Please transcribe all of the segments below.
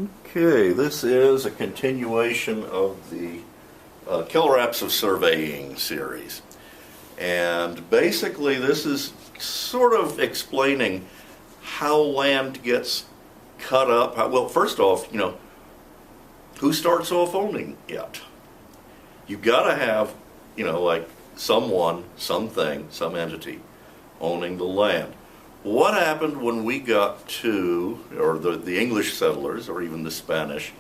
Okay, this is a continuation of the Killer Apps of Surveying series. And basically this is sort of explaining how land gets cut up. Well, first off, who starts off owning it? You've got to have, like someone, something, some entity owning the land. What happened when we got to, or the English settlers, or even the Spanish,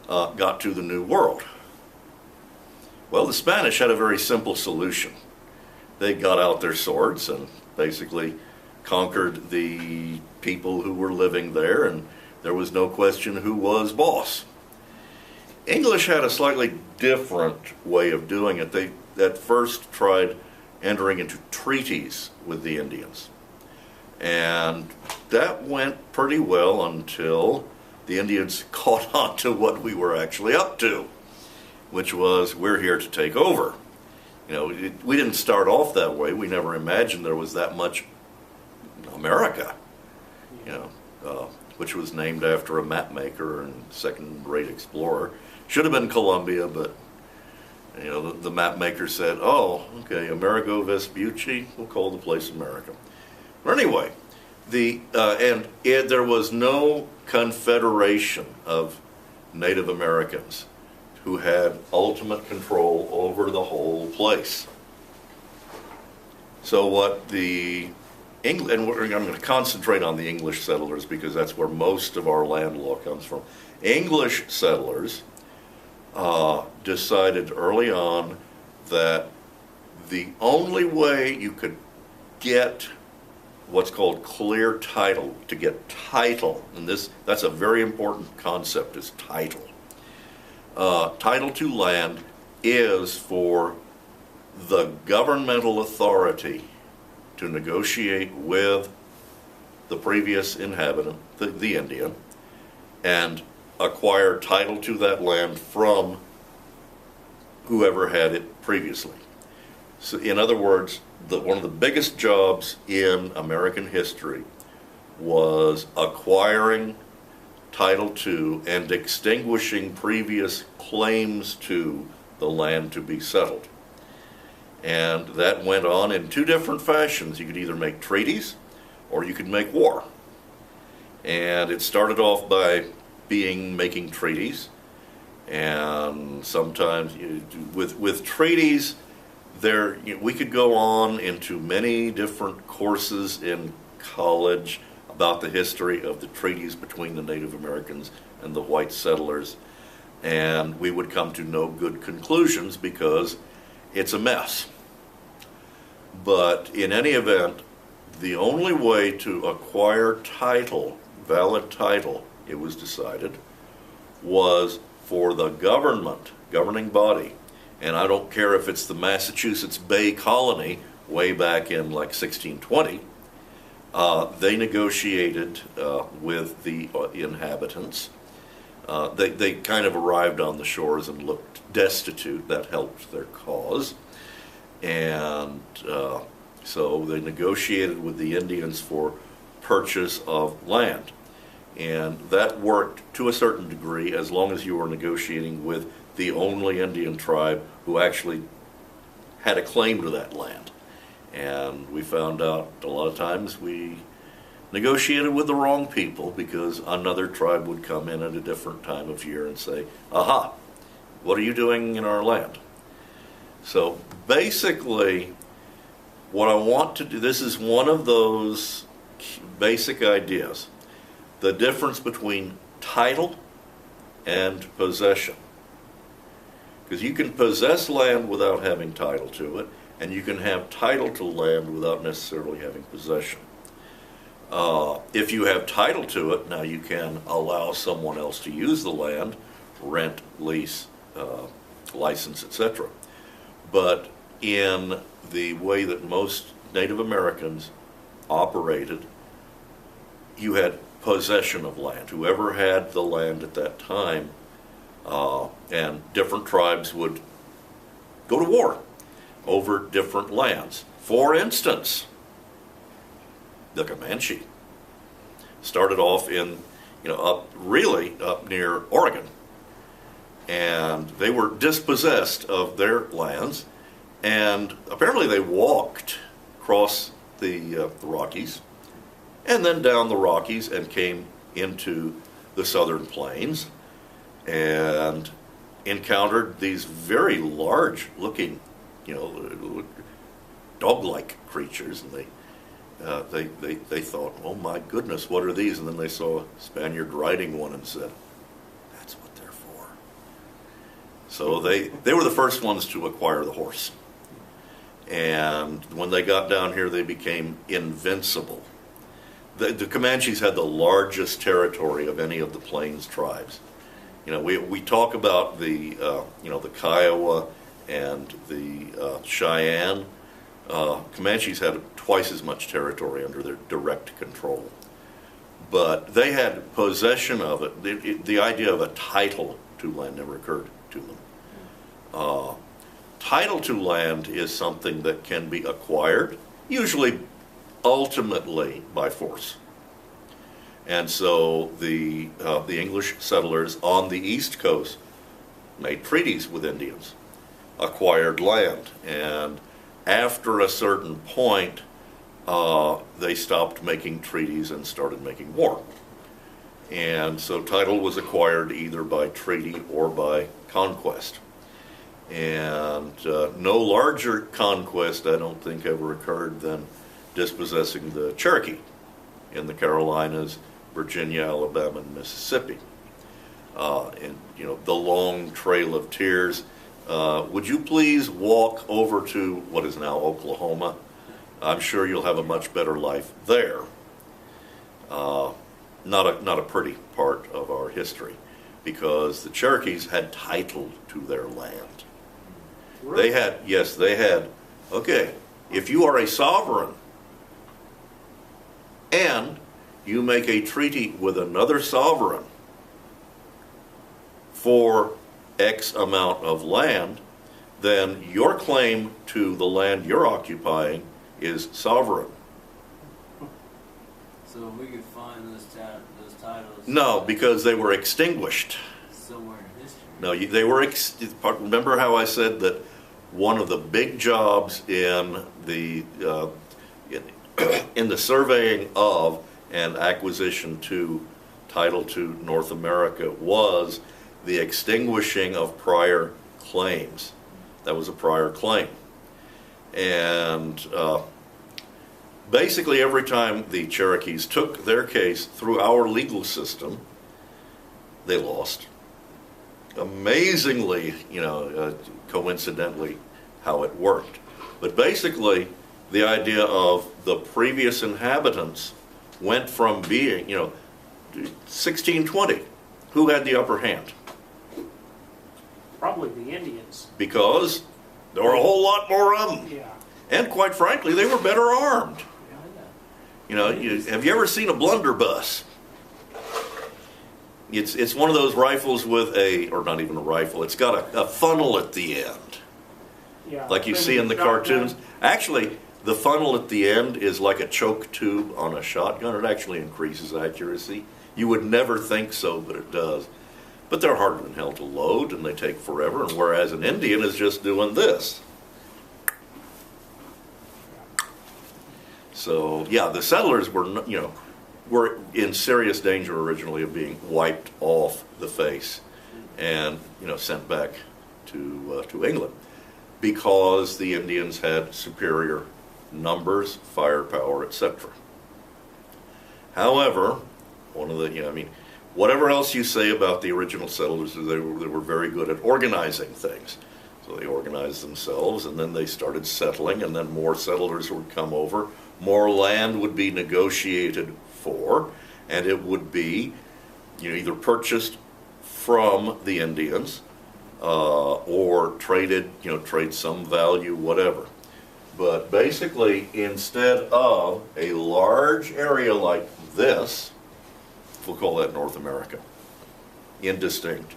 got to the New World? Well, the Spanish had a very simple solution. They got out their swords and basically conquered the people who were living there, and there was no question who was boss. English had a slightly different way of doing it. They at first tried entering into treaties with the Indians. And that went pretty well until the Indians caught on to what we were actually up to, which was, we're here to take over. We didn't start off that way. We never imagined there was that much America, which was named after a map maker and second-rate explorer. Should have been Columbia, but the map maker said, oh, okay, Amerigo Vespucci, we'll call the place America. But anyway, there was no confederation of Native Americans who had ultimate control over the whole place. So what and I'm going to concentrate on the English settlers because that's where most of our land law comes from. English settlers decided early on that the only way you could get what's called clear title, to get title, and that's a very important concept, is title. Title to land is for the governmental authority to negotiate with the previous inhabitant, the Indian, and acquire title to that land from whoever had it previously. So in other words, one of the biggest jobs in American history was acquiring title to and extinguishing previous claims to the land to be settled. And that went on in two different fashions. You could either make treaties or you could make war. And it started off by making treaties, and sometimes with treaties we could go on into many different courses in college about the history of the treaties between the Native Americans and the white settlers, and we would come to no good conclusions because it's a mess. But in any event, the only way to acquire title, valid title, it was decided, was for the governing body, and I don't care if it's the Massachusetts Bay Colony way back in like 1620, they negotiated with the inhabitants. They kind of arrived on the shores and looked destitute. That helped their cause. And so they negotiated with the Indians for purchase of land. And that worked to a certain degree as long as you were negotiating with the only Indian tribe who actually had a claim to that land. And we found out a lot of times we negotiated with the wrong people because another tribe would come in at a different time of year and say, aha, what are you doing in our land? So basically, what I want to do, this is one of those basic ideas, the difference between title and possession. Because you can possess land without having title to it, and you can have title to land without necessarily having possession. If you have title to it, now you can allow someone else to use the land, rent, lease, license, etc. But in the way that most Native Americans operated, you had possession of land. Whoever had the land at that time, and different tribes would go to war over different lands. For instance, the Comanche started off in really up near Oregon. And they were dispossessed of their lands, and apparently they walked across the Rockies, and then down the Rockies and came into the southern plains, and encountered these very large-looking, dog-like creatures, and they thought, oh my goodness, what are these? And then they saw a Spaniard riding one and said, that's what they're for. So they were the first ones to acquire the horse. And when they got down here, they became invincible. The Comanches had the largest territory of any of the Plains tribes. We talk about the Kiowa and the Cheyenne. Comanches had twice as much territory under their direct control. But they had possession of it. The idea of a title to land never occurred to them. Title to land is something that can be acquired, usually ultimately by force. And so the English settlers on the East Coast made treaties with Indians, acquired land, and after a certain point, they stopped making treaties and started making war. And so title was acquired either by treaty or by conquest. And no larger conquest, I don't think, ever occurred than dispossessing the Cherokee in the Carolinas, Virginia, Alabama, and Mississippi. And the long trail of tears. Would you please walk over to what is now Oklahoma? I'm sure you'll have a much better life there. Not a pretty part of our history, because the Cherokees had title to their land. Really? They had, okay, if you are a sovereign and you make a treaty with another sovereign for X amount of land, then your claim to the land you're occupying is sovereign. So we could find those titles. No, because they were extinguished. Somewhere in history. No, they were. Remember how I said that one of the big jobs in the in the surveying of and acquisition to title to North America was the extinguishing of prior claims. That was a prior claim. And basically every time the Cherokees took their case through our legal system, they lost. Amazingly, coincidentally, how it worked. But basically, the idea of the previous inhabitants went from being, 1620, who had the upper hand? Probably the Indians. Because there were a whole lot more of them. Yeah. And quite frankly, they were better armed. Have you ever seen a blunderbuss? It's one of those rifles with or not even a rifle, it's got a funnel at the end. Yeah. Like you see in the cartoons. Actually, the funnel at the end is like a choke tube on a shotgun. It actually increases accuracy. You would never think so, but it does. But they're harder than hell to load, and they take forever, and whereas an Indian is just doing this. So, yeah, the settlers were in serious danger originally of being wiped off the face and, sent back to England, because the Indians had superior numbers, firepower, etc. However, one of the, whatever else you say about the original settlers, they were very good at organizing things. So they organized themselves, and then they started settling, and then more settlers would come over. More land would be negotiated for, and it would be either purchased from the Indians or traded, trade some value, whatever. But basically, instead of a large area like this, we'll call that North America, indistinct,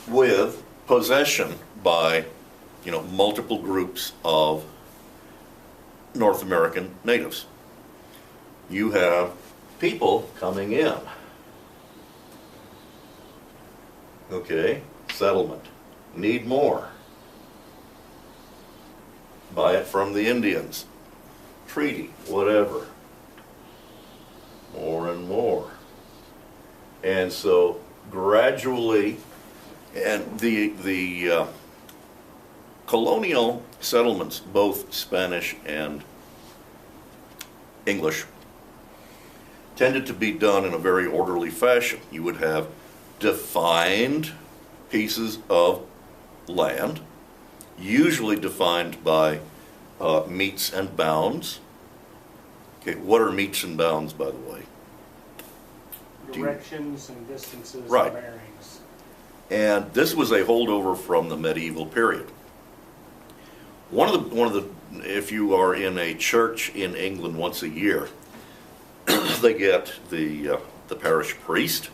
with possession by, multiple groups of North American natives. You have people coming in. Okay, settlement. Need more. Buy it from the Indians. Treaty, whatever. More and more. And so gradually, and the colonial settlements, both Spanish and English, tended to be done in a very orderly fashion. You would have defined pieces of land, usually defined by metes and bounds. Okay, what are metes and bounds, by the way? Directions and distances Right. and bearings. And this was a holdover from the medieval period. One of the, if you are in a church in England once a year, they get the parish priest,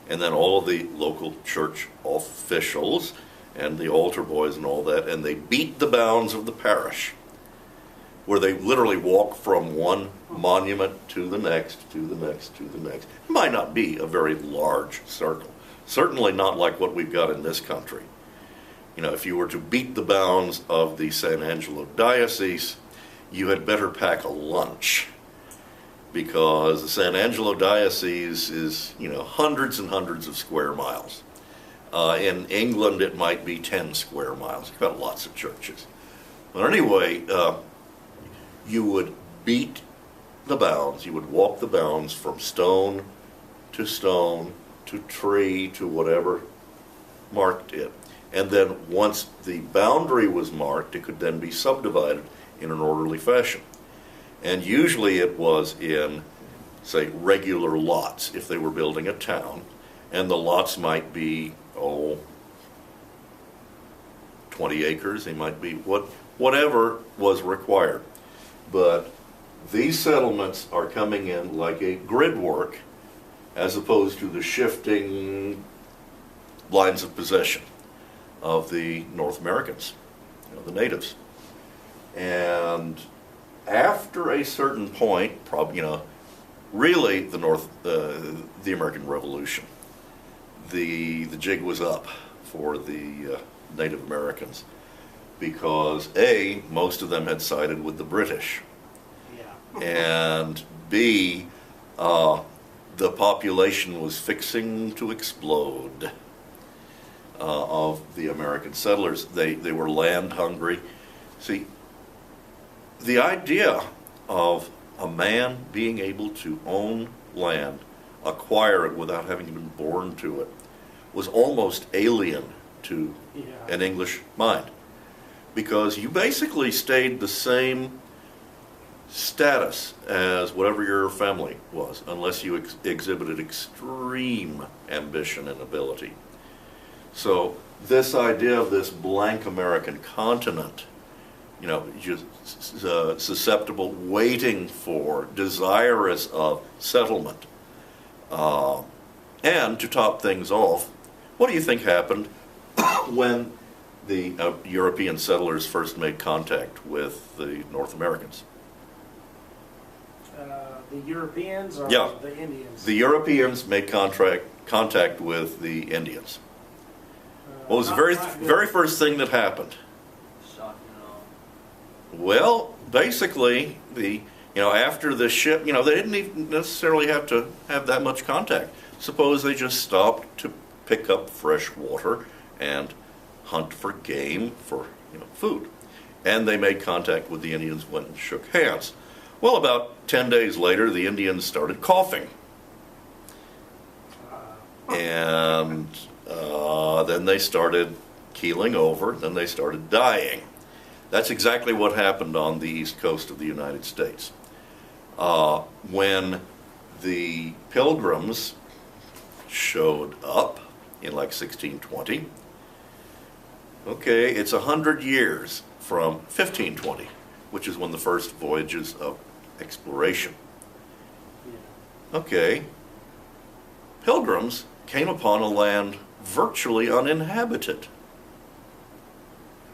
and then all of the local church officials, and the altar boys and all that, and they beat the bounds of the parish, where they literally walk from one monument to the next, to the next, to the next. It might not be a very large circle. Certainly not like what we've got in this country. You know, if you were to beat the bounds of the San Angelo Diocese, you had better pack a lunch, because the San Angelo Diocese is, you know, hundreds and hundreds of square miles. In England, it might be 10 square miles. You've got lots of churches. But anyway, you would beat the bounds, you would walk the bounds from stone to tree to whatever marked it. And then once the boundary was marked, it could then be subdivided in an orderly fashion. And usually it was in, say, regular lots, if they were building a town. And the lots might be, 20 acres, they might be whatever was required. But these settlements are coming in like a grid work, as opposed to the shifting lines of possession of the North Americans, the natives. And after a certain point, probably, really the American Revolution, the jig was up for the Native Americans, because A, most of them had sided with the British, Yeah. and B, the population was fixing to explode of the American settlers. They were land hungry. See, the idea of a man being able to own land, acquire it without having been born to it, was almost alien to Yeah. an English mind, because you basically stayed the same status as whatever your family was, unless you exhibited extreme ambition and ability. So this idea of this blank American continent, just susceptible, waiting for, desirous of settlement. And to top things off, what do you think happened when the European settlers first made contact with the North Americans? The Europeans or Yeah. the Indians? The Europeans made contact with the Indians. What was the very first thing that happened? Shocking and all. Well, basically, after the ship, they didn't even necessarily have to have that much contact. Suppose they just stopped to pick up fresh water and hunt for game for, food. And they made contact with the Indians, went and shook hands. Well, about 10 days later, the Indians started coughing. And then they started keeling over, then they started dying. That's exactly what happened on the east coast of the United States. When the Pilgrims showed up in like 1620, okay, it's 100 years from 1520, which is when the first voyages of exploration. Yeah. Okay, Pilgrims came upon a land virtually uninhabited.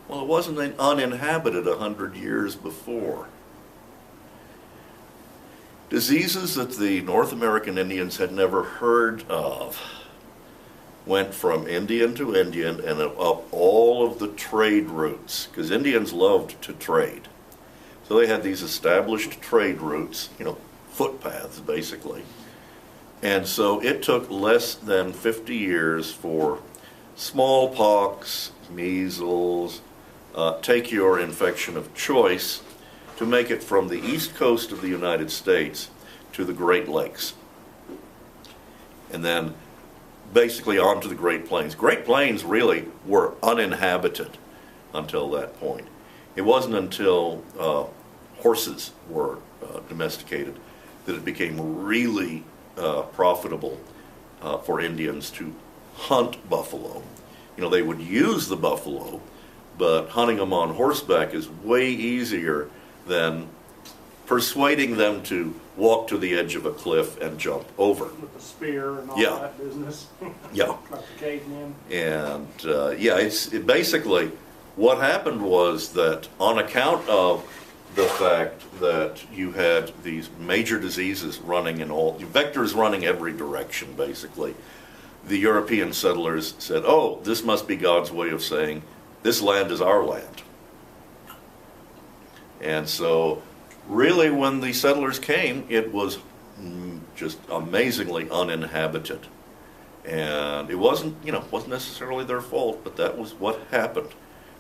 Well, it wasn't uninhabited 100 years before. Diseases that the North American Indians had never heard of went from Indian to Indian and up all of the trade routes, because Indians loved to trade. So they had these established trade routes, footpaths basically. And so it took less than 50 years for smallpox, measles, take your infection of choice, to make it from the east coast of the United States to the Great Lakes. And then basically onto the Great Plains. Great Plains really were uninhabited until that point. It wasn't until horses were domesticated that it became really profitable for Indians to hunt buffalo. They would use the buffalo, but hunting them on horseback is way easier than persuading them to walk to the edge of a cliff and jump over. With the spear and all Yeah. that business. Yeah. Like the cavemen. And it basically, what happened was that on account of the fact that you had these major diseases running vectors running every direction basically, the European settlers said, oh, this must be God's way of saying, this land is our land. And so really when the settlers came, it was just amazingly uninhabited. And it wasn't necessarily their fault, but that was what happened.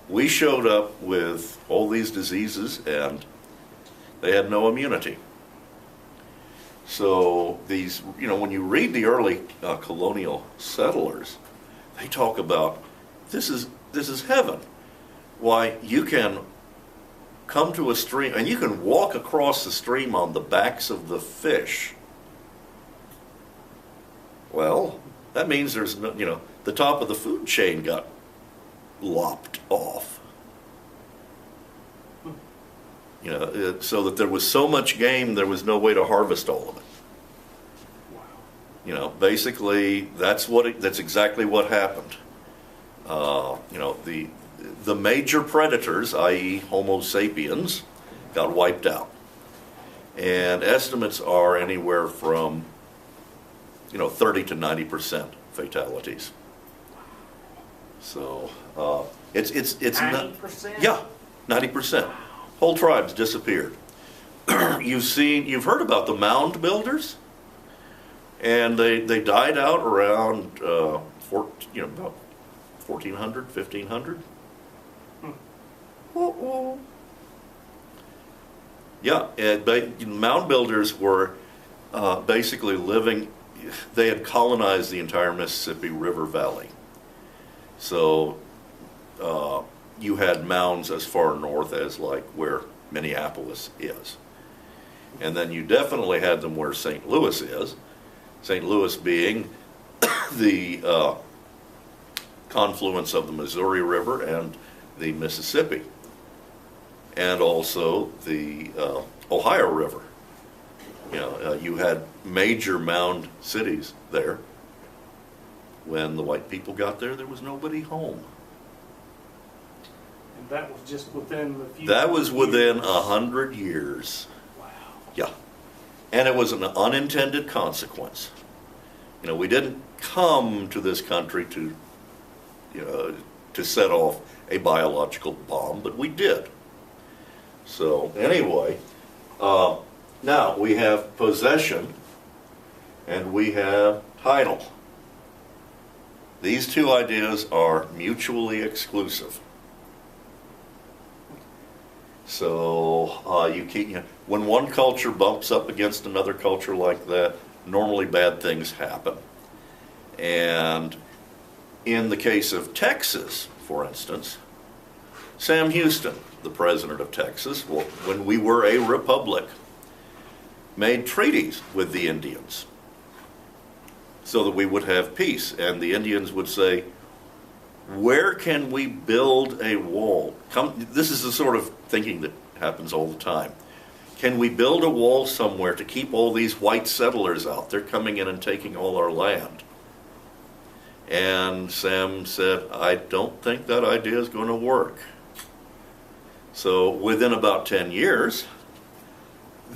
We showed up with all these diseases and they had no immunity. So these, when you read the early colonial settlers, they talk about this is heaven. Why, you can come to a stream and you can walk across the stream on the backs of the fish. Well, that means there's no, the top of the food chain got lopped off. So that there was so much game, there was no way to harvest all of it. Wow. Basically, that's exactly what happened. The major predators, i.e. Homo sapiens, got wiped out. And estimates are anywhere from 30 to 90% fatalities. So it's 90%? Yeah, 90%. Whole tribes disappeared. You've heard about the mound builders, and they died out around about 1400, 1500. Yeah, mound builders were basically living. They had colonized the entire Mississippi River Valley. So you had mounds as far north as like where Minneapolis is. And then you definitely had them where St. Louis is. St. Louis being the confluence of the Missouri River and the Mississippi. And also the Ohio River. You had major mound cities there. When the white people got there, there was nobody home. And that was just within the few That was within years. 100 years. Wow. Yeah. And it was an unintended consequence. We didn't come to this country to set off a biological bomb, but we did. So anyway, now we have possession and we have title. These two ideas are mutually exclusive. So when one culture bumps up against another culture like that, normally bad things happen. And in the case of Texas, for instance, Sam Houston, the president of Texas, when we were a republic, made treaties with the Indians so that we would have peace. And the Indians would say, where can we build a wall? This is the sort of thinking that happens all the time. Can we build a wall somewhere to keep all these white settlers out? They're coming in and taking all our land. And Sam said, I don't think that idea is going to work. So within about 10 years,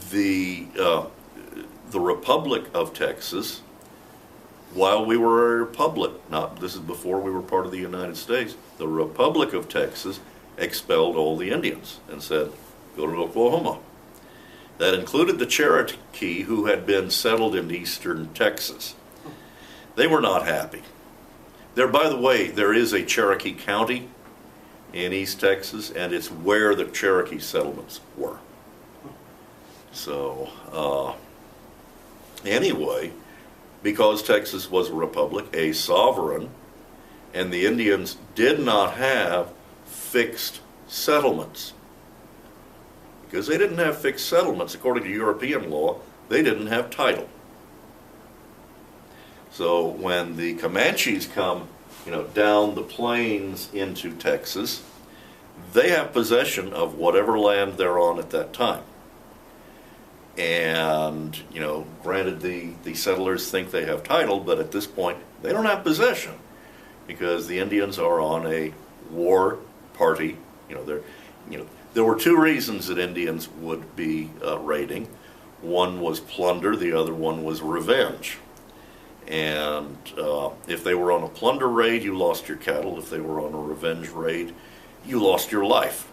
the the Republic of Texas, while we were a republic, this is before we were part of the United States, the Republic of Texas expelled all the Indians and said, go to Oklahoma. That included the Cherokee who had been settled in eastern Texas. They were not happy. By the way, there is a Cherokee County in East Texas, and it's where the Cherokee settlements were. So, anyway, because Texas was a republic, a sovereign, and the Indians did not have fixed settlements. Because they didn't have fixed settlements, according to European law, they didn't have title. So when the Comanches come, down the plains into Texas, they have possession of whatever land they're on at that time. And, granted the settlers think they have title, but at this point they don't have possession because the Indians are on a war party. There were two reasons that Indians would be raiding. One was plunder, the other one was revenge. And if they were on a plunder raid, you lost your cattle. If they were on a revenge raid, you lost your life.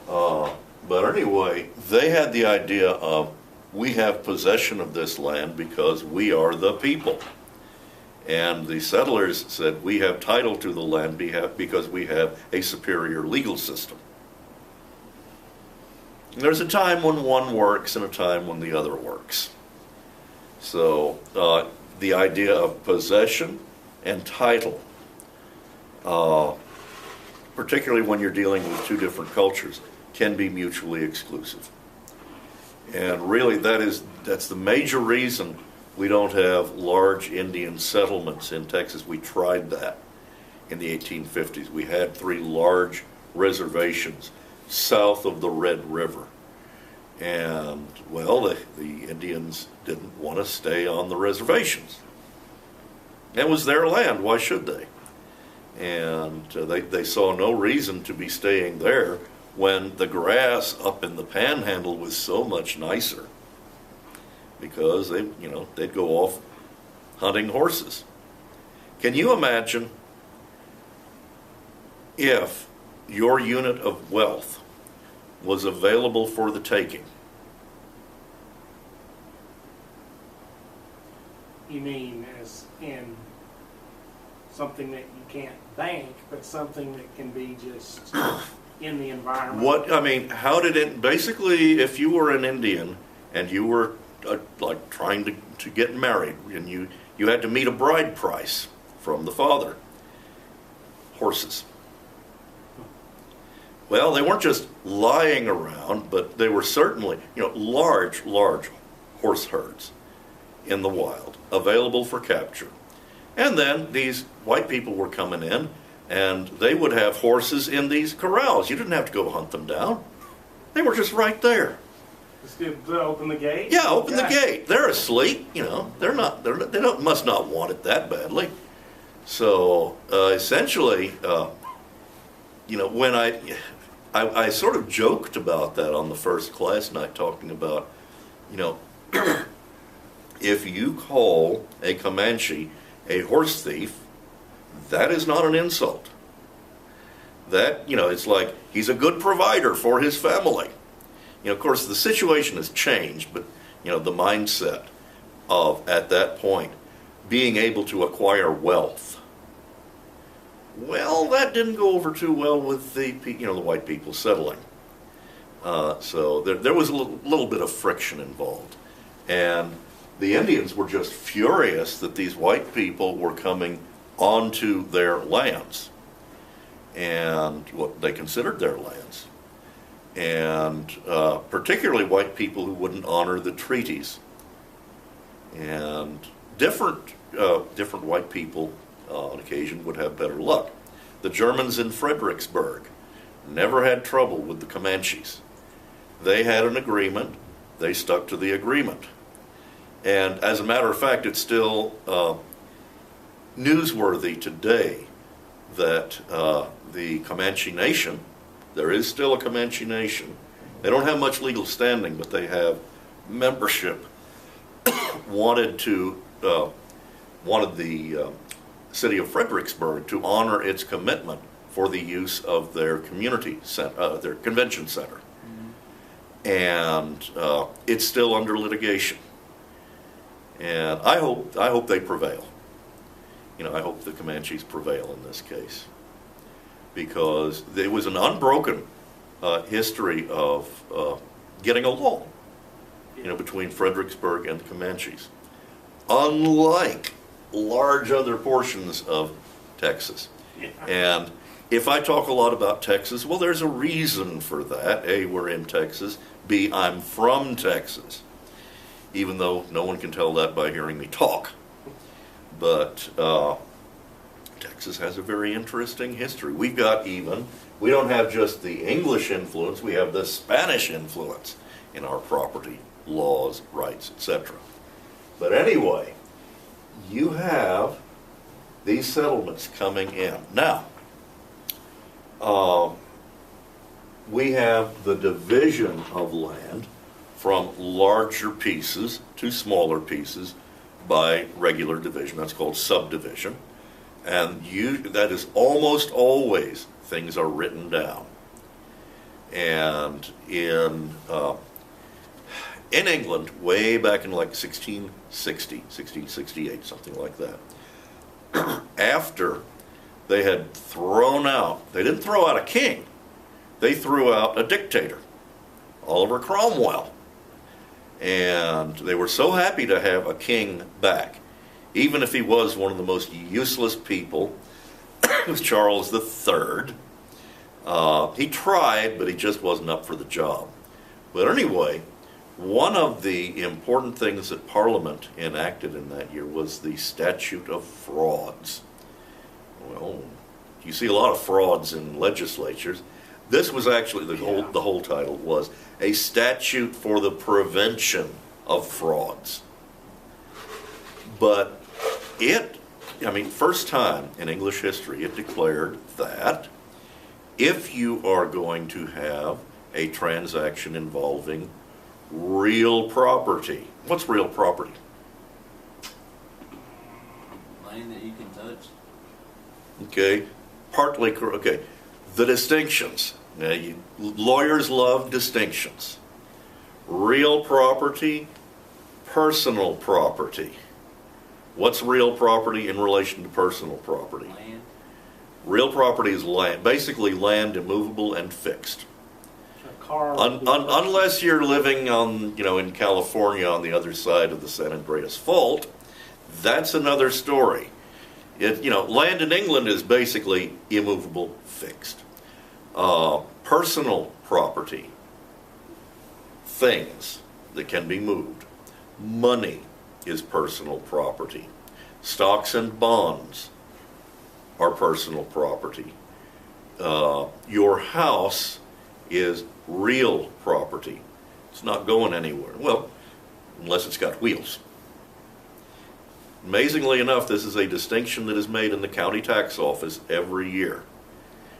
But anyway, they had the idea of, we have possession of this land because we are the people. And the settlers said, we have title to the land because we have a superior legal system. And there's a time when one works and a time when the other works. So the idea of possession and title, particularly when you're dealing with two different cultures, can be mutually exclusive. And really that's the major reason we don't have large Indian settlements in Texas. We tried that in the 1850s. We had 3 large reservations south of the Red River. And, well, the Indians didn't want to stay on the reservations. It was their land, why should they? And they saw no reason to be staying there when the grass up in the Panhandle was so much nicer, because they'd go off hunting horses. Can you imagine if your unit of wealth was available for the taking? You mean as in something that you can't bank, but something that can be just in the environment? How did it, basically, if you were an Indian and you were like trying to get married, and you had to meet a bride price from the father, horses. Well, they weren't just lying around, but they were certainly, large horse herds in the wild, available for capture. And then these white people were coming in, and they would have horses in these corrals. You didn't have to go hunt them down. They were just right there. Just open the gate? Yeah, open the gate. They're asleep, they must not want it that badly. So essentially, when I sort of joked about that on the first class night, talking about, if you call a Comanche a horse thief, that is not an insult. That, it's like he's a good provider for his family. Of course, the situation has changed, but, the mindset of, at that point, being able to acquire wealth. Well, that didn't go over too well with the white people settling. So there was a little bit of friction involved. And the Indians were just furious that these white people were coming onto their lands, and what they considered their lands. And particularly white people who wouldn't honor the treaties. And different white people on occasion would have better luck. The Germans in Fredericksburg never had trouble with the Comanches. They had an agreement. They stuck to the agreement. And as a matter of fact, it's still newsworthy today that the Comanche Nation, there is still a Comanche Nation. They don't have much legal standing, but they have membership wanted the city of Fredericksburg to honor its commitment for the use of their community center, their convention center. And it's still under litigation. And I hope they prevail. You know, I hope the Comanches prevail in this case, because there was an unbroken history of getting along, you know, between Fredericksburg and the Comanches, unlike large other portions of Texas. And if I talk a lot about Texas, well, there's a reason for that. A, we're in Texas. B, I'm from Texas, even though no one can tell that by hearing me talk. But Texas has a very interesting history. We don't have just the English influence, we have the Spanish influence in our property laws, rights, etc. But anyway, you have these settlements coming in. Now, we have the division of land from larger pieces to smaller pieces by regular division. That's called subdivision. And that is almost always things are written down. And in England, way back in like 1660, 1668, something like that, after they had they didn't throw out a king, they threw out a dictator, Oliver Cromwell. And they were so happy to have a king back, even if he was one of the most useless people. It was Charles III. He tried, but he just wasn't up for the job. But anyway, one of the important things that Parliament enacted in that year was the Statute of Frauds. Well, you see a lot of frauds in legislatures. This was actually, the whole title was A Statute for the Prevention of Frauds. But first time in English history, it declared that if you are going to have a transaction involving real property. What's real property? Land that you can touch. Okay, partly correct. Okay, the distinctions. Now, lawyers love distinctions. Real property, personal property. What's real property in relation to personal property? Land. Real property is land, basically land immovable and fixed. A car. Unless you're living in California on the other side of the San Andreas Fault, that's another story. Land in England is basically immovable, fixed. Personal property, things that can be moved. Money is personal property. Stocks and bonds are personal property. Your house is real property. It's not going anywhere. Well, unless it's got wheels. Amazingly enough, this is a distinction that is made in the county tax office every year.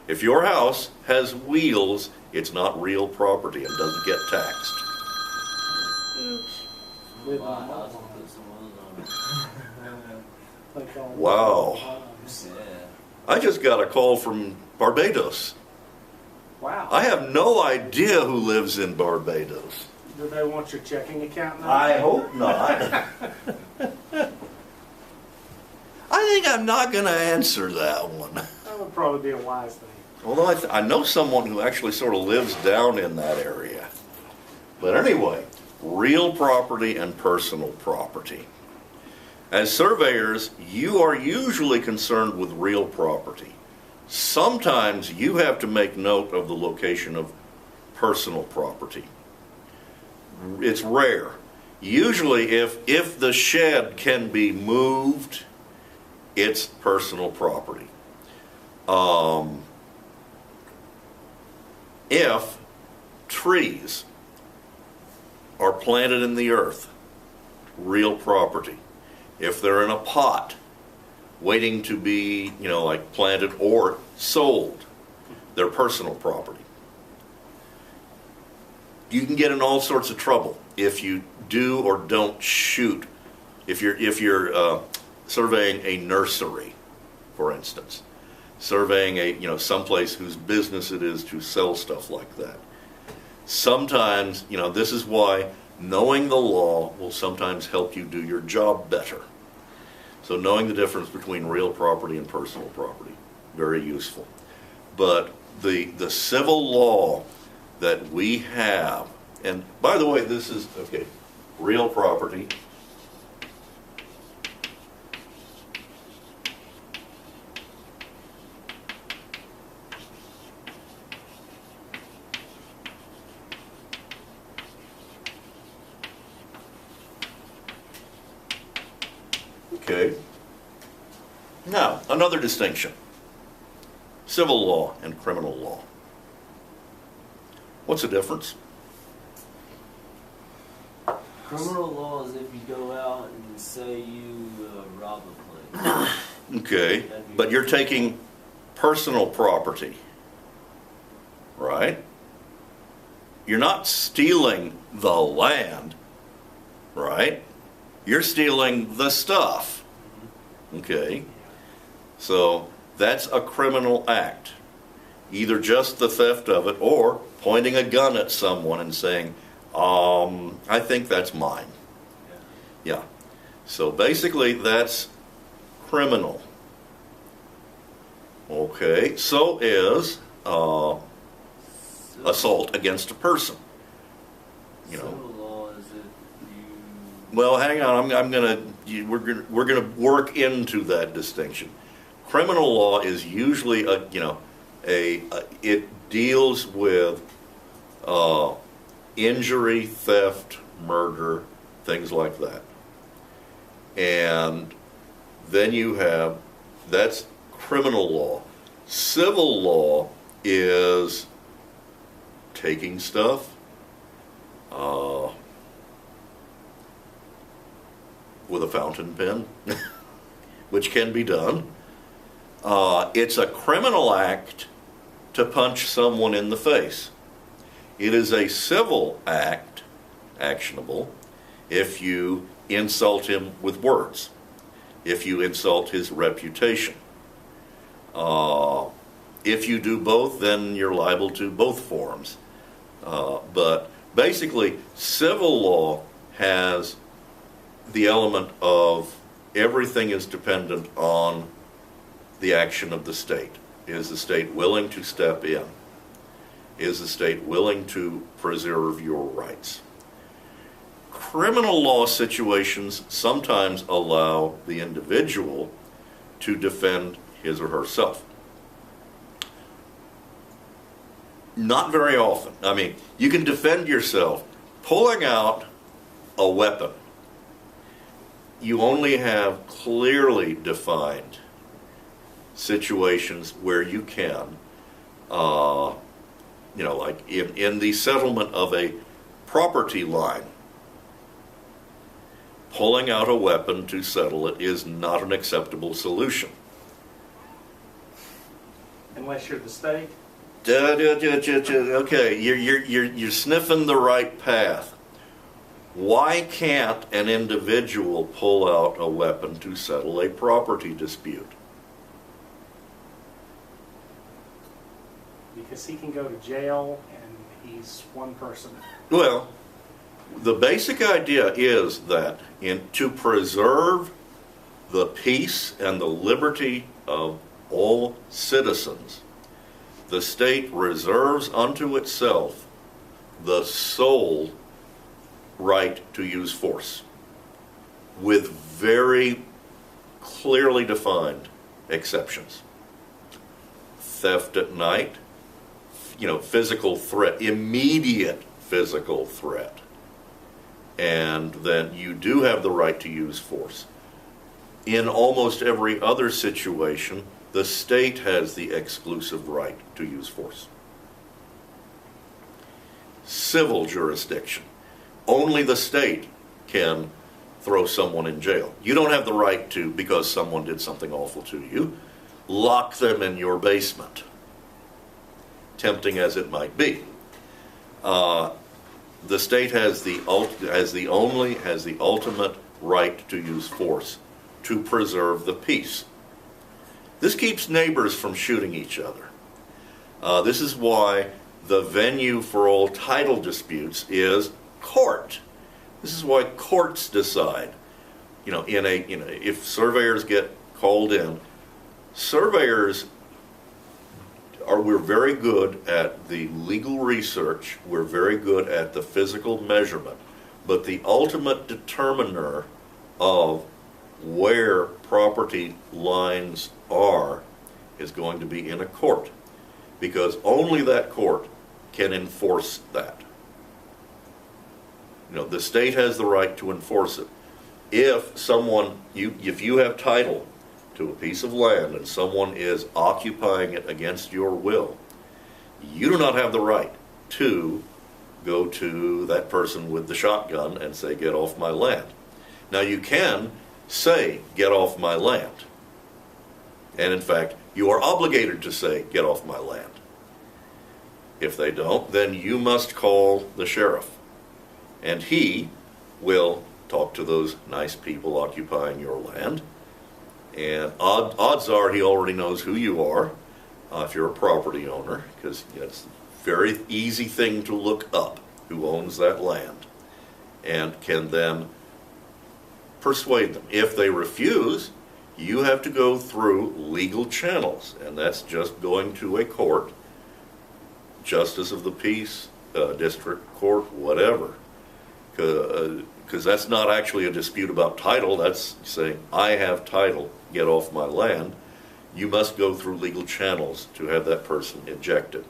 If your house has wheels, it's not real property and doesn't get taxed. With Buy my a house mom. and put some wheels on it. Like all Wow. homes. Yeah. I just got a call from Barbados. Wow. I have no idea who lives in Barbados. Do they want your checking account number? I hope not. I think I'm not going to answer that one. That would probably be a wise thing. Although I know someone who actually sort of lives down in that area. But anyway, real property and personal property. As surveyors, you are usually concerned with real property. Sometimes you have to make note of the location of personal property. It's rare. Usually if the shed can be moved, it's personal property. If trees are planted in the earth, real property. If they're in a pot waiting to be, planted or sold, they're personal property. You can get in all sorts of trouble if you do or don't shoot if you're surveying a nursery, for instance, surveying someplace whose business it is to sell stuff like that. Sometimes, this is why knowing the law will sometimes help you do your job better. So knowing the difference between real property and personal property, very useful. But the civil law that we have, and by the way, this is, okay, real property. Okay. Now, another distinction. Civil law and criminal law. What's the difference? Criminal law is if you go out and say you rob a place. Okay, but you're taking personal property, right? You're not stealing the land, right? You're stealing the stuff. Okay, so that's a criminal act. Either just the theft of it or pointing a gun at someone and saying, I think that's mine. Yeah. So basically that's criminal. Okay, so is assault against a person. Civil law is if you. Well, hang on. We're gonna work into that distinction. Criminal law is usually it deals with injury, theft, murder, things like that. And then that's criminal law. Civil law is taking stuff, with a fountain pen, which can be done. It's a criminal act to punch someone in the face. It is a civil act, actionable, if you insult him with words, if you insult his reputation. If you do both, then you're liable to both forms. But basically, civil law has the element of everything is dependent on the action of the state. Is the state willing to step in? Is the state willing to preserve your rights? Criminal law situations sometimes allow the individual to defend his or herself. Not very often. I mean, you can defend yourself pulling out a weapon. You only have clearly defined situations where you can, like in the settlement of a property line, pulling out a weapon to settle it is not an acceptable solution. Unless you're the state. Okay, you're sniffing the right path. Why can't an individual pull out a weapon to settle a property dispute? Because he can go to jail and he's one person. Well, the basic idea is that to preserve the peace and the liberty of all citizens, the state reserves unto itself the sole right to use force, with very clearly defined exceptions. Theft at night, physical threat, immediate physical threat. And then you do have the right to use force. In almost every other situation, the state has the exclusive right to use force. Civil jurisdiction. Only the state can throw someone in jail. You don't have the right to, because someone did something awful to you, lock them in your basement, tempting as it might be. The state has the ultimate right to use force to preserve the peace. This keeps neighbors from shooting each other. This is why the venue for all title disputes is court. This is why courts decide. If surveyors get called in, we're very good at the legal research, we're very good at the physical measurement, but the ultimate determiner of where property lines are is going to be in a court, because only that court can enforce that. The state has the right to enforce it. If you have title to a piece of land and someone is occupying it against your will, you do not have the right to go to that person with the shotgun and say, get off my land. Now you can say, get off my land. And in fact, you are obligated to say, get off my land. If they don't, then you must call the sheriff. And he will talk to those nice people occupying your land. And odds are he already knows who you are, if you're a property owner, because it's a very easy thing to look up who owns that land, and can then persuade them. If they refuse, you have to go through legal channels, and that's just going to a court, justice of the peace, district court, whatever. Because that's not actually a dispute about title. That's saying, I have title, get off my land. You must go through legal channels to have that person ejected.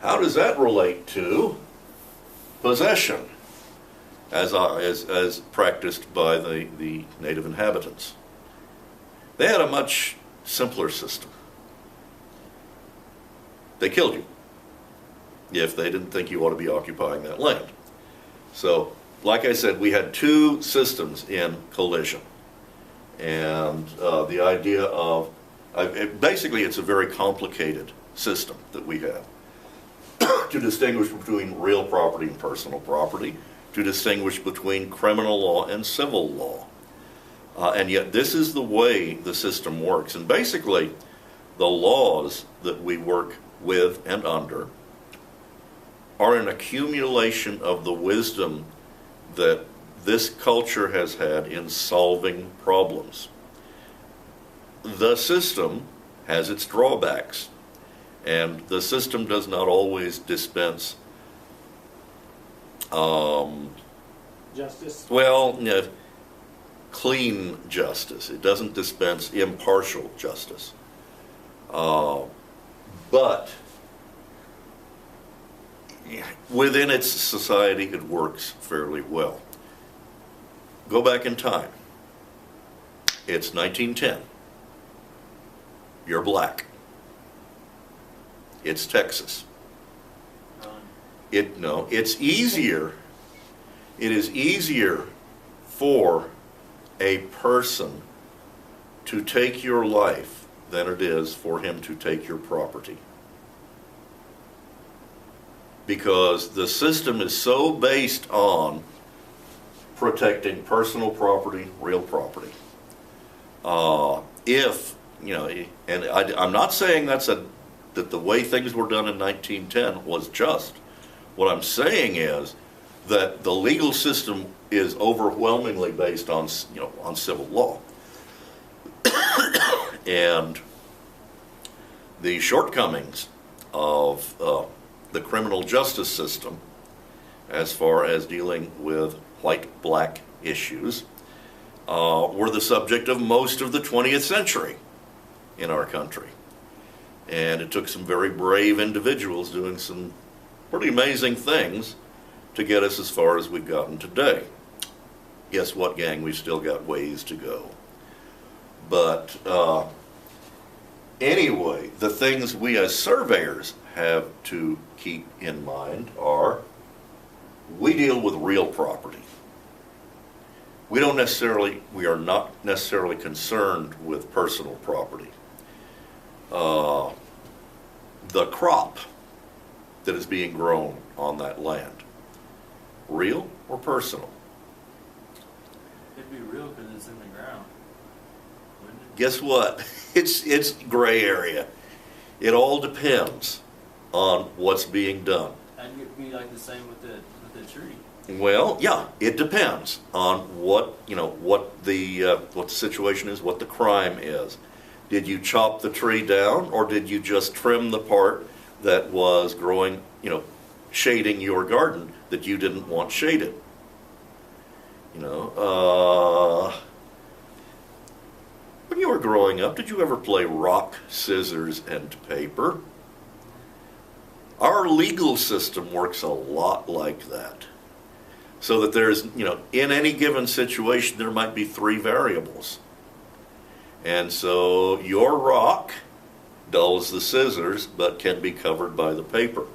How does that relate to possession as practiced by the native inhabitants? They had a much simpler system. They killed you if they didn't think you ought to be occupying that land. So, like I said, we had two systems in collision. And the idea of, basically it's a very complicated system that we have to distinguish between real property and personal property, to distinguish between criminal law and civil law. And yet this is the way the system works. And basically, the laws that we work with and under are an accumulation of the wisdom that this culture has had in solving problems. The system has its drawbacks, and the system does not always dispense Justice? Clean justice. It doesn't dispense impartial justice. But within its society, it works fairly well. Go back in time. It's 1910. You're black. It's Texas. It's easier. It is easier for a person to take your life than it is for him to take your property. Because the system is so based on protecting personal property, real property. I'm not saying that the way things were done in 1910 was just. What I'm saying is that the legal system is overwhelmingly based on civil law. And the shortcomings of the criminal justice system as far as dealing with white-black issues were the subject of most of the 20th century in our country. And it took some very brave individuals doing some pretty amazing things to get us as far as we've gotten today. Guess what, gang? We've still got ways to go. But anyway, the things we as surveyors have to keep in mind are we deal with real property. We are not necessarily concerned with personal property. The crop that is being grown on that land, real or personal? It'd be real because it's in the ground, wouldn't it? Guess what? It's gray area. It all depends on what's being done. And it'd be like the same with the tree. Well, yeah, it depends on what what the situation is, what the crime is. Did you chop the tree down, or did you just trim the part that was growing, shading your garden that you didn't want shaded? When you were growing up, did you ever play rock, scissors, and paper? Our legal system works a lot like that. So that there's, in any given situation, there might be 3 variables. And so your rock dulls the scissors, but can be covered by the paper.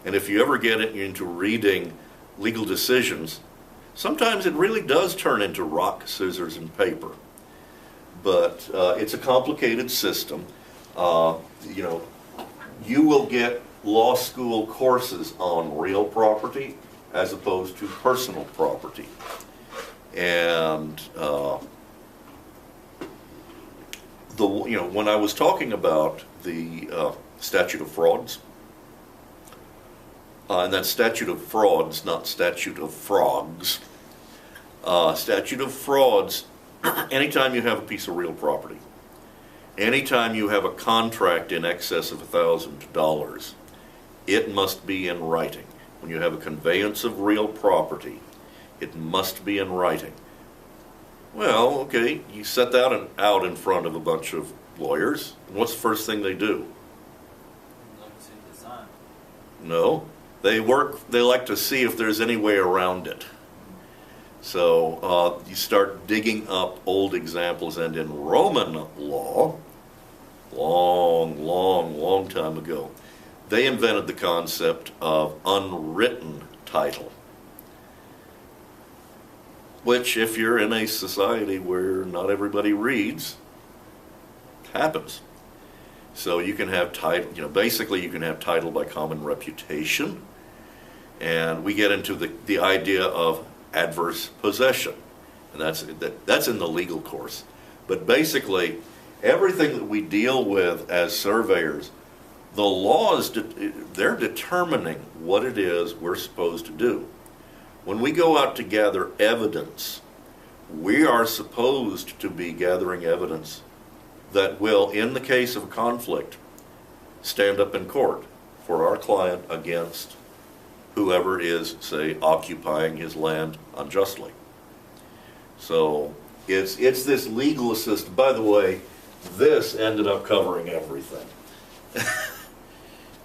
And if you ever get into reading legal decisions, sometimes it really does turn into rock, scissors, and paper. But it's a complicated system. You will get law school courses on real property as opposed to personal property. And when I was talking about the statute of frauds, and that statute of frauds, not statute of frogs, statute of frauds, anytime you have a piece of real property, anytime you have a contract in excess of $1,000, it must be in writing. When you have a conveyance of real property, it must be in writing. Well, okay, you set that out in front of a bunch of lawyers, and what's the first thing they do? Look to see the sign. No, they like to see if there's any way around it. So you start digging up old examples, and in Roman law, long time ago, they invented the concept of unwritten title, which, if you're in a society where not everybody reads, happens. So you can have title, basically you can have title by common reputation, and we get into the idea of adverse possession, and that's in the legal course. But basically, everything that we deal with as surveyors, the laws, they're determining what it is we're supposed to do. When we go out to gather evidence, we are supposed to be gathering evidence that will, in the case of a conflict, stand up in court for our client against whoever is, say, occupying his land unjustly. So it's this legal system. By the way, this ended up covering everything.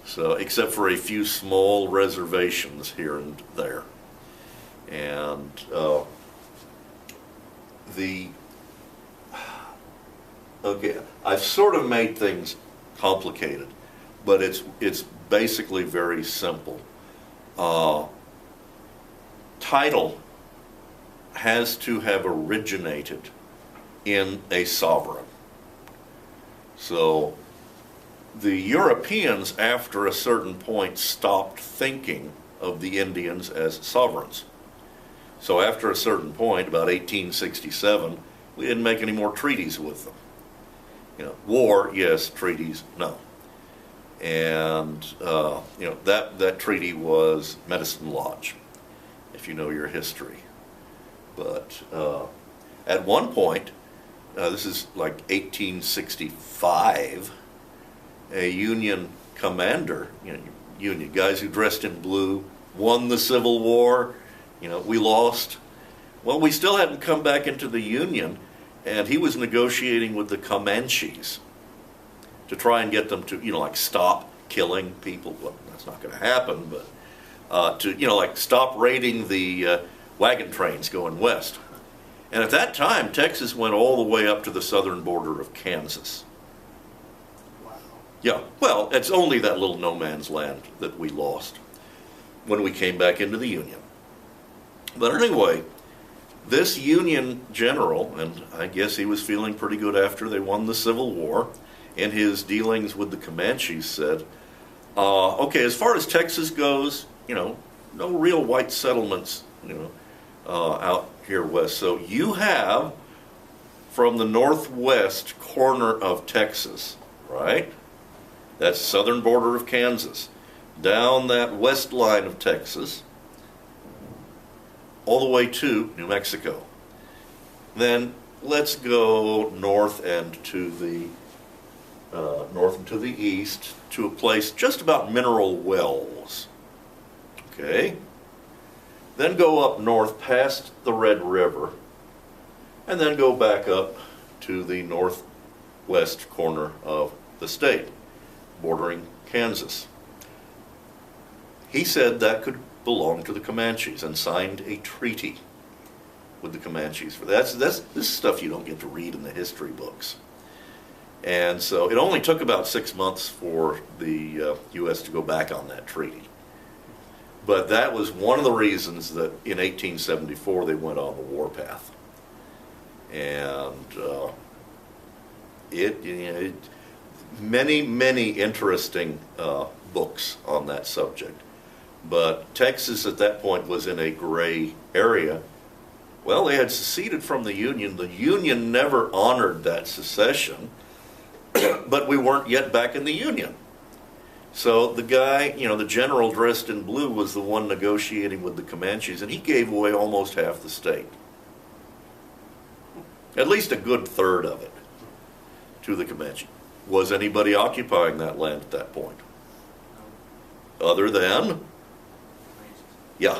So, except for a few small reservations here and there. And okay, I've sort of made things complicated, but it's basically very simple. Title has to have originated in a sovereign. So the Europeans, after a certain point, stopped thinking of the Indians as sovereigns. So after a certain point, about 1867, we didn't make any more treaties with them. War, yes; treaties, no. And that treaty was Medicine Lodge, if you know your history. But at one point, this is like 1865, a Union commander, Union guys who dressed in blue, won the Civil War. We lost. Well, we still hadn't come back into the Union, and he was negotiating with the Comanches to try and get them to, stop killing people. Well, that's not going to happen, but to, stop raiding the wagon trains going west. And at that time, Texas went all the way up to the southern border of Kansas. Wow. Yeah, well, it's only that little no man's land that we lost when we came back into the Union. But anyway, this Union general, and I guess he was feeling pretty good after they won the Civil War, in his dealings with the Comanches said, okay, as far as Texas goes, no real white settlements, out here west. So you have from the northwest corner of Texas, right? That's southern border of Kansas, down that west line of Texas, all the way to New Mexico. Then let's go north and to the east to a place just about Mineral Wells. Okay. Then go up north past the Red River, and then go back up to the northwest corner of the state, bordering Kansas. He said that could belong to the Comanches and signed a treaty with the Comanches. This is stuff you don't get to read in the history books. And so it only took about 6 months for the U.S. to go back on that treaty. But that was one of the reasons that in 1874 they went on the warpath. And many interesting books on that subject. But Texas at that point was in a gray area. Well, they had seceded from the Union. The Union never honored that secession, but we weren't yet back in the Union. So the guy, the general dressed in blue was the one negotiating with the Comanches, and he gave away almost half the state. At least a good third of it to the Comanche. Was anybody occupying that land at that point? Other than? Yeah.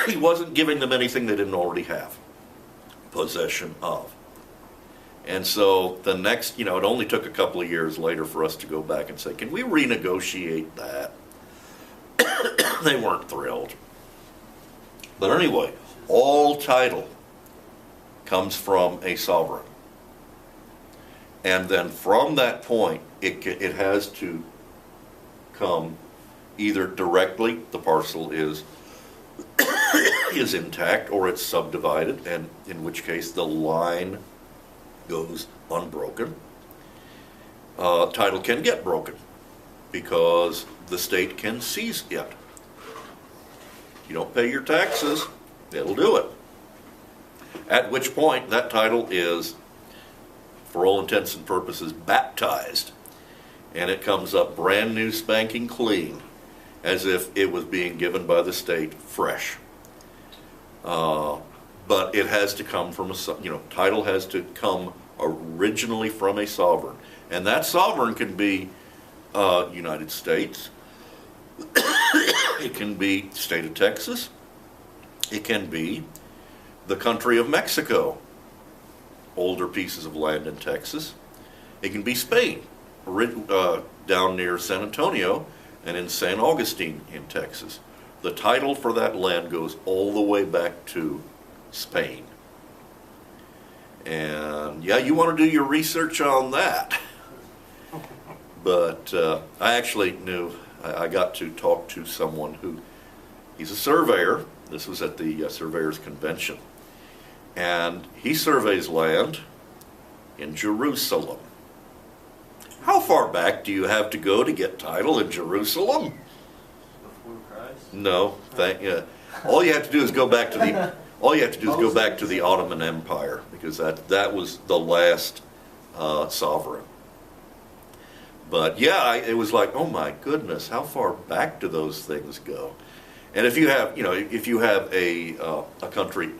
He wasn't giving them anything they didn't already have possession of. And so the next, it only took a couple of years later for us to go back and say, can we renegotiate that? They weren't thrilled. But anyway, all title comes from a sovereign. And then from that point, it has to come either directly, the parcel is intact, or it's subdivided, and in which case the line goes unbroken. Title can get broken because the state can seize it. You don't pay your taxes, it'll do it. At which point that title is, for all intents and purposes, baptized, and it comes up brand new, spanking clean, as if it was being given by the state fresh. But it has to come from title has to come originally from a sovereign. And that sovereign can be United States. It can be state of Texas. It can be the country of Mexico, older pieces of land in Texas. It can be Spain, down near San Antonio and in San Augustine in Texas. The title for that land goes all the way back to Spain. And yeah, you want to do your research on that. But I actually knew, I got to talk to someone he's a surveyor. This was at the Surveyors Convention. And he surveys land in Jerusalem. How far back do you have to go to get title in Jerusalem? Before Christ? No, all you have to do is go back to the Ottoman Empire, because that was the last sovereign. But yeah, it was like, oh my goodness, how far back do those things go? And if you have a country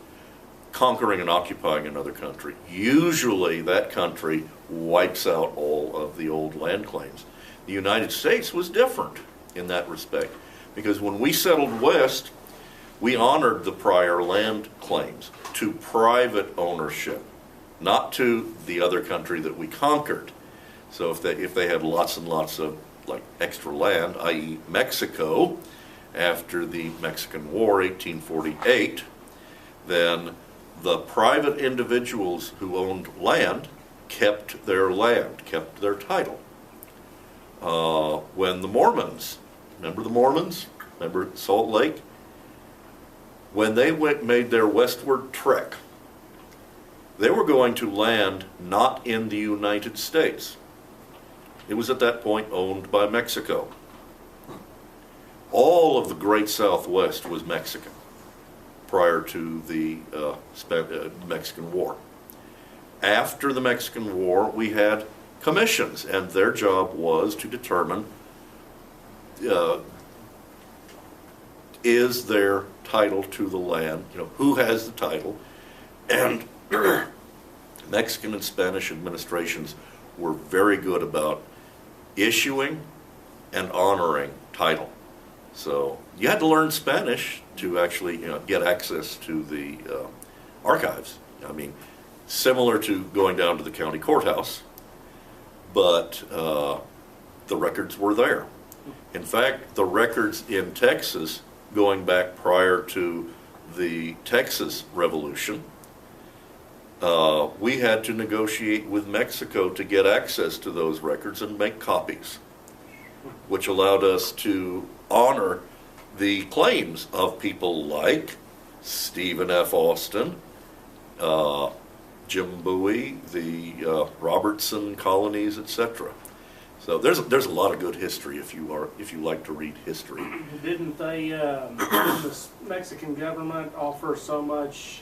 conquering and occupying another country, usually that country wipes out all of the old land claims. The United States was different in that respect, because when we settled west, we honored the prior land claims to private ownership, not to the other country that we conquered. So if they had lots and lots of extra land, i.e. Mexico, after the Mexican War, 1848, then the private individuals who owned land kept their land, kept their title. When the Mormons, remember the Mormons? Remember Salt Lake? When they made their westward trek, they were going to land not in the United States. It was at that point owned by Mexico. All of the great Southwest was Mexican. prior to the Mexican War. After the Mexican War, we had commissions, and their job was to determine is there title to the land, who has the title, and Mexican and Spanish administrations were very good about issuing and honoring title. So you had to learn Spanish to actually get access to the archives. I mean, similar to going down to the county courthouse, but the records were there. In fact, the records in Texas, going back prior to the Texas Revolution, we had to negotiate with Mexico to get access to those records and make copies, which allowed us to honor the claims of people like Stephen F. Austin, Jim Bowie, the Robertson colonies, etc. So there's a lot of good history if you like to read history. Didn't they, didn't the Mexican government offer so much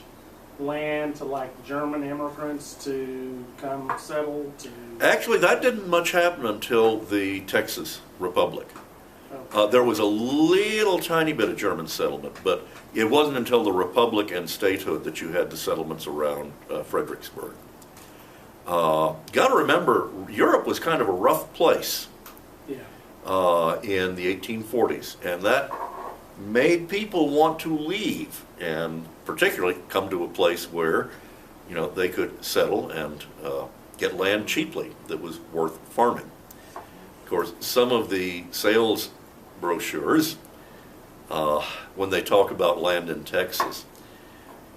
land to like German immigrants to come settle to? Actually, that didn't much happen until the Texas Republic. There was a little tiny bit of German settlement, but it wasn't until the Republic and statehood that you had the settlements around Fredericksburg. Got to remember, Europe was kind of a rough place in the 1840s, and that made people want to leave, and particularly come to a place where they could settle and get land cheaply that was worth farming. Of course, some of the sales brochures, when they talk about land in Texas,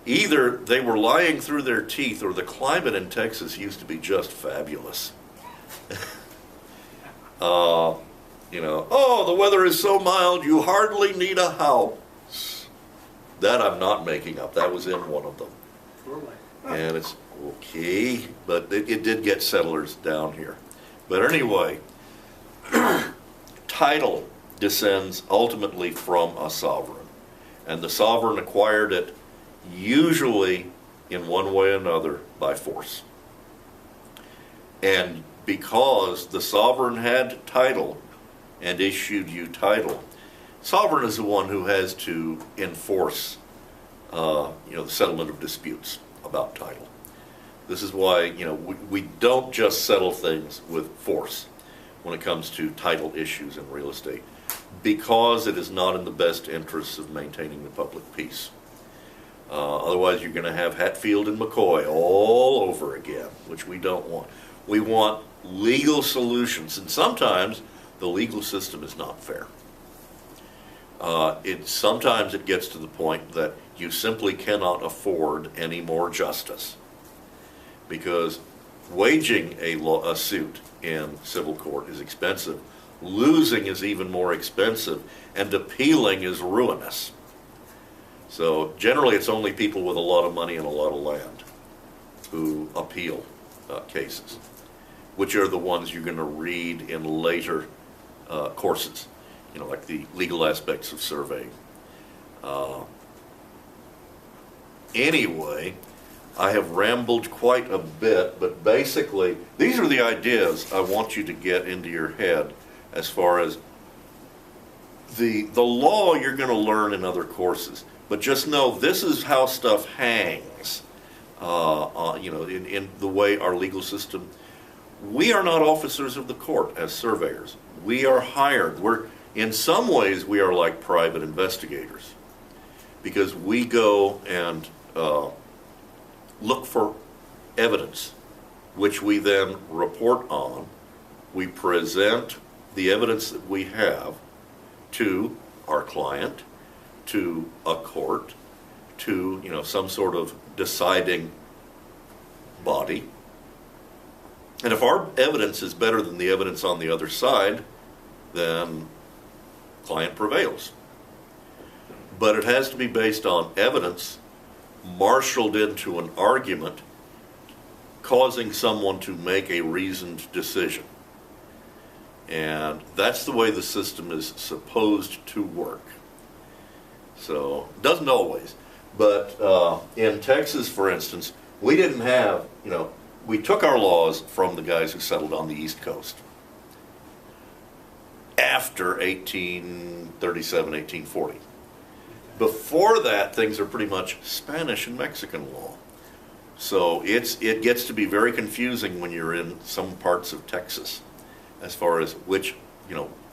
either they were lying through their teeth or the climate in Texas used to be just fabulous. Oh, the weather is so mild you hardly need a house. That I'm not making up. That was in one of them. Really? And it's okay, but it did get settlers down here. But anyway, title descends ultimately from a sovereign, and the sovereign acquired it usually in one way or another by force. And because the sovereign had title and issued you title, sovereign is the one who has to enforce the settlement of disputes about title. This is why we don't just settle things with force when it comes to title issues in real estate, because it is not in the best interests of maintaining the public peace. Otherwise, you're going to have Hatfield and McCoy all over again, which we don't want. We want legal solutions, and sometimes the legal system is not fair. Sometimes it gets to the point that you simply cannot afford any more justice, because waging a suit in civil court is expensive, losing is even more expensive, and appealing is ruinous. So generally it's only people with a lot of money and a lot of land who appeal cases, which are the ones you're going to read in later courses, like the legal aspects of surveying. Anyway, I have rambled quite a bit, but basically these are the ideas I want you to get into your head as far as the law you're going to learn in other courses. But just know this is how stuff hangs, in the way our legal system. We are not officers of the court as surveyors. We are hired. In some ways, we are like private investigators, because we go and look for evidence, which we then report on. We present the evidence that we have to our client, to a court, to some sort of deciding body. And if our evidence is better than the evidence on the other side, then client prevails. But it has to be based on evidence marshaled into an argument, causing someone to make a reasoned decision. And that's the way the system is supposed to work. So, it doesn't always. But in Texas, for instance, we didn't have, we took our laws from the guys who settled on the East Coast after 1837, 1840. Before that, things are pretty much Spanish and Mexican law. So it gets to be very confusing when you're in some parts of Texas as far as which,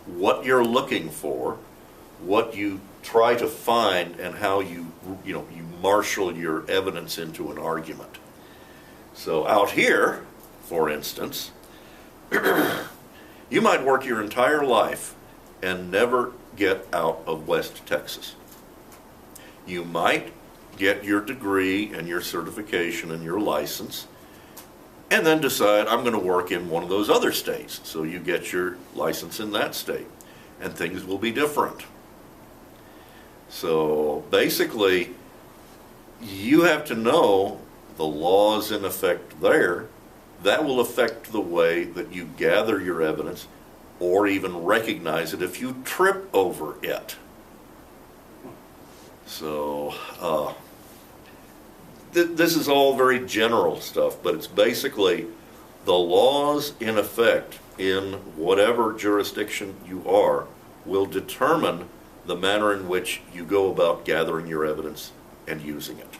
what you're looking for, what you try to find, and how you marshal your evidence into an argument. So out here, for instance, you might work your entire life and never get out of West Texas. You might get your degree and your certification and your license, and then decide, I'm going to work in one of those other states. So you get your license in that state, and things will be different. So basically, you have to know the laws in effect there. That will affect the way that you gather your evidence, or even recognize it if you trip over it. So this is all very general stuff, but it's basically the laws in effect in whatever jurisdiction you are will determine the manner in which you go about gathering your evidence and using it.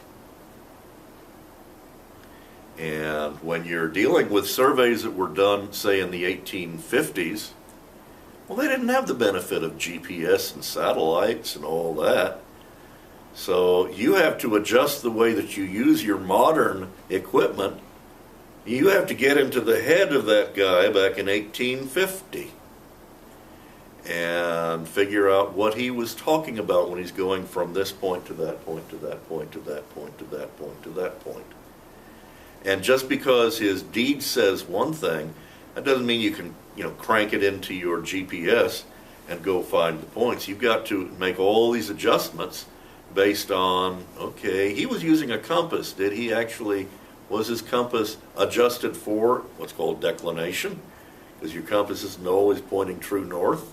And when you're dealing with surveys that were done, say, in the 1850s, well, they didn't have the benefit of GPS and satellites and all that. So you have to adjust the way that you use your modern equipment. You have to get into the head of that guy back in 1850 and figure out what he was talking about when he's going from this point to that point to that point to that point to that point to that point. And just because his deed says one thing, that doesn't mean you can, crank it into your GPS and go find the points. You've got to make all these adjustments based on, okay, he was using a compass. Did he actually, was his compass adjusted for what's called declination? Because your compass isn't always pointing true north.